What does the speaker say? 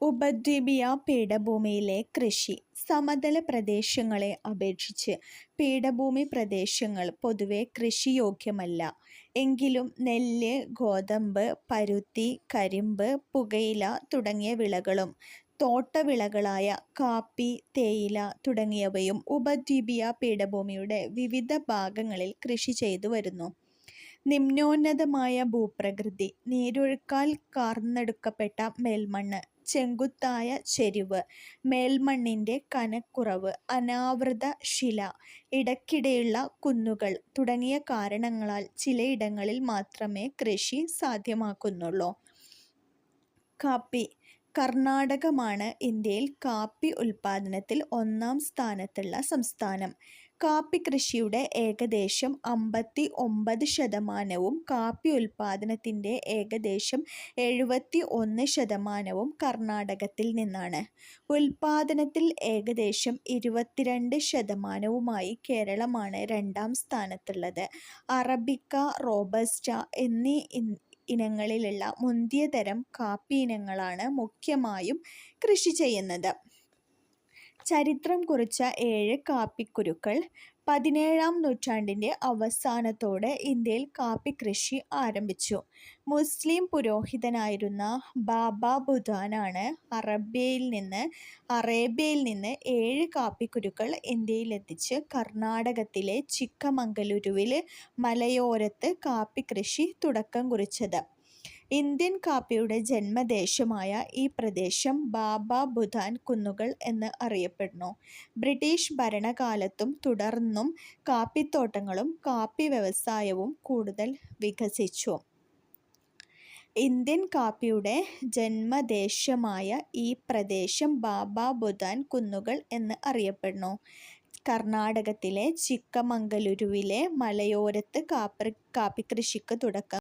ഉപദ്വീപീയ പീഠഭൂമിയിലെ കൃഷി. സമതല പ്രദേശങ്ങളെ അപേക്ഷിച്ച് പീഠഭൂമി പ്രദേശങ്ങൾ പൊതുവെ കൃഷിയോഗ്യമല്ല. എങ്കിലും നെല്ല്, ഗോതമ്പ്, പരുത്തി, കരിമ്പ്, പുകയില തുടങ്ങിയ വിളകളും തോട്ടവിളകളായ കാപ്പി, തേയില തുടങ്ങിയവയും ഉപദ്വീപീയ പീഠഭൂമിയുടെ വിവിധ ഭാഗങ്ങളിൽ കൃഷി ചെയ്തു വരുന്നു. നിമ്നോന്നതമായ ഭൂപ്രകൃതി, നീരൊഴുക്കാൽ കാർന്നെടുക്കപ്പെട്ട മേൽമണ്ണ്, ചെങ്കുത്തായ ചെരിവ്, മേൽമണ്ണിൻ്റെ കനക്കുറവ്, അനാവൃത ശില, ഇടയ്ക്കിടെയുള്ള കുന്നുകൾ തുടങ്ങിയ കാരണങ്ങളാൽ ചിലയിടങ്ങളിൽ മാത്രമേ കൃഷി സാധ്യമാക്കുന്നുള്ളൂ. കാപ്പി. കർണാടകമാണ് ഇന്ത്യയിൽ കാപ്പി ഉൽപാദനത്തിൽ ഒന്നാം സ്ഥാനത്തുള്ള സംസ്ഥാനം. കാപ്പി കൃഷിയുടെ ഏകദേശം 59% കാപ്പി ഉൽപാദനത്തിൻ്റെ ഏകദേശം 71% കർണാടകത്തിൽ നിന്നാണ്. ഉൽപാദനത്തിൽ ഏകദേശം 22% കേരളമാണ് രണ്ടാം സ്ഥാനത്തുള്ളത്. അറബിക്ക, റോബസ്റ്റ എന്നീ ഇനങ്ങളിലുള്ള മുന്തിയ തരം കാപ്പി ഇനങ്ങളാണ് മുഖ്യമായും കൃഷി ചെയ്യുന്നത്. ചരിത്രം കുറിച്ച 7 കാപ്പിക്കുരുക്കൾ. 17-ാം നൂറ്റാണ്ടിൻ്റെ അവസാനത്തോടെ ഇന്ത്യയിൽ കാപ്പി കൃഷി ആരംഭിച്ചു. മുസ്ലിം പുരോഹിതനായിരുന്ന ബാബാ ബുദാനാണ് അറേബ്യയിൽ നിന്ന് 7 കാപ്പിക്കുരുക്കൾ ഇന്ത്യയിലെത്തിച്ച് കർണാടകത്തിലെ ചിക്കമംഗലൂരുവിൽ മലയോരത്ത് കാപ്പി കൃഷി തുടക്കം കുറിച്ചത്. ഇന്ത്യൻ കാപ്പിയുടെ ജന്മദേശമായ ഈ പ്രദേശം ബാബാ ബുദാൻ കുന്നുകൾ എന്ന് അറിയപ്പെടുന്നു. ബ്രിട്ടീഷ് ഭരണകാലത്തും തുടർന്നും കാപ്പിത്തോട്ടങ്ങളും കാപ്പി വ്യവസായവും കൂടുതൽ വികസിച്ചു. ഇന്ത്യൻ കാപ്പിയുടെ ജന്മദേശമായ ഈ പ്രദേശം ബാബാ ബുദാൻ കുന്നുകൾ എന്ന് അറിയപ്പെടുന്നു. കർണാടകത്തിലെ ചിക്കമംഗലൂരുവിലെ മലയോരത്ത് കാപ്പിക്കൃഷിക്ക് തുടക്കം